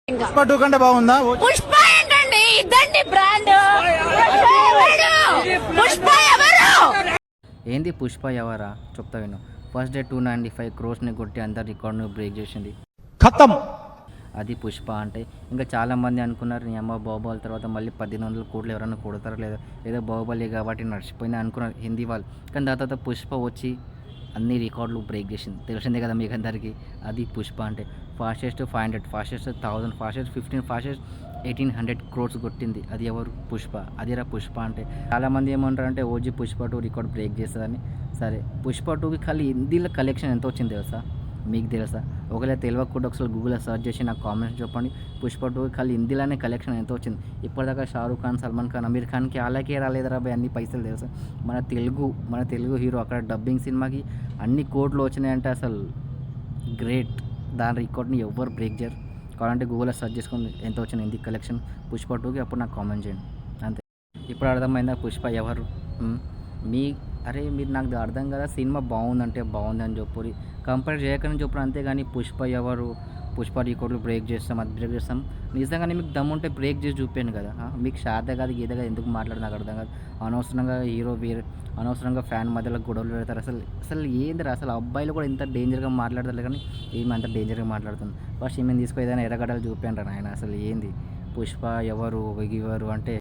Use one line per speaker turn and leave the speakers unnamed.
పుష్ప 2 కంటే బాగుందా?
పుష్ప ఏంటండి ఇదండి బ్రాండ్. పుష్ప ఎవరు?
ఏంది పుష్ప ఎవరా చెప్తా విను. ఫస్ట్ డే 295 crores కొట్టి అందరు రికార్డును బ్రేక్ చేసింది.
ఖతం.
అది పుష్ప అంటే. ఇంకా చాలామంది అనుకున్నారు నీ అమ్మ బాహుబలి తర్వాత మళ్ళీ 1800 కోట్లు ఎవరైనా కొడతారో లేదో, ఏదో బాహుబలి కాబట్టి నడిచిపోయింది అనుకున్నారు హిందీ వాళ్ళు. కానీ దాని తర్వాత పుష్ప వచ్చి అన్ని రికార్డులు బ్రేక్ చేసింది. తెలిసిందే కదా మీకు అందరికీ. అది పుష్ప అంటే. Fastest 500, fastest 1000, fastest 15, fastest 1800 crores కొట్టింది. అది ఎవరు? పుష్ప. అదిరా పుష్ప అంటే. చాలామంది ఏమంటారంటే ఓజీ పుష్ప 2 రికార్డ్ బ్రేక్ చేస్తుందని. సరే, పుష్ప 2కి ఖాళీ హిందీలో కలెక్షన్ ఎంత వచ్చింది తెలుసా? మీకు తెలుసా? ఒకవేళ తెలియకుండా ఒకసారి గూగుల్లో సెర్చ్ చేసి నాకు కామెంట్స్ చెప్పండి. పుష్ప 2కి ఖాళీ హిందీలోనే కలెక్షన్ ఎంత వచ్చింది? ఇప్పటిదాకా షారూక్ ఖాన్, సల్మాన్ ఖాన్, అమీర్ ఖాన్కి అలాగే రాలేదురా బాయ్ అన్ని పైసలు తెలుసా? మన తెలుగు హీరో అక్కడ డబ్బింగ్ సినిమాకి అన్ని కోట్లు వచ్చినాయంటే అసలు గ్రేట్. దాని రికార్డ్ని ఎవ్వరు బ్రేక్ చేయరు. కావాలంటే గూగుల్లో సెర్చ్ చేసుకుని ఎంత వచ్చింది హిందీ కలెక్షన్ పుష్ప 2కి, అప్పుడు నాకు కామెంట్ చేయండి. అంతే. ఇప్పుడు అర్థమైందా పుష్ప ఎవరు? మీరు నాకు అర్థం కదా. సినిమా బాగుందంటే బాగుందని చెప్పు, కంపేర్ చేయకని చెప్పు, అంతేగాని పుష్ప ఎవరు, పుష్ప రికార్డులు బ్రేక్ చేస్తాం, అది బ్రేక్ చేస్తాం. నిజంగానే మీకు దమ్ముంటే బ్రేక్ చేసి చూపాను కదా. మీకు శారద కాదు గీత కాదు ఎందుకు మాట్లాడు నాకు అర్థం కాదు. అనవసరంగా హీరో అనవసరంగా ఫ్యాన్ మధ్యలో గొడవలు పెడతారు. అసలు ఏందిరా అసలు అబ్బాయిలు కూడా ఇంత డేంజర్గా మాట్లాడతారు కానీ ఏమి అంత డేంజర్గా మాట్లాడుతుంది. ఫస్ట్ ఈమెను తీసుకు ఏదైనా ఎర్రగడ్డలు చూపాను రా నాయన. అసలు ఏంది పుష్ప ఎవరు అంటే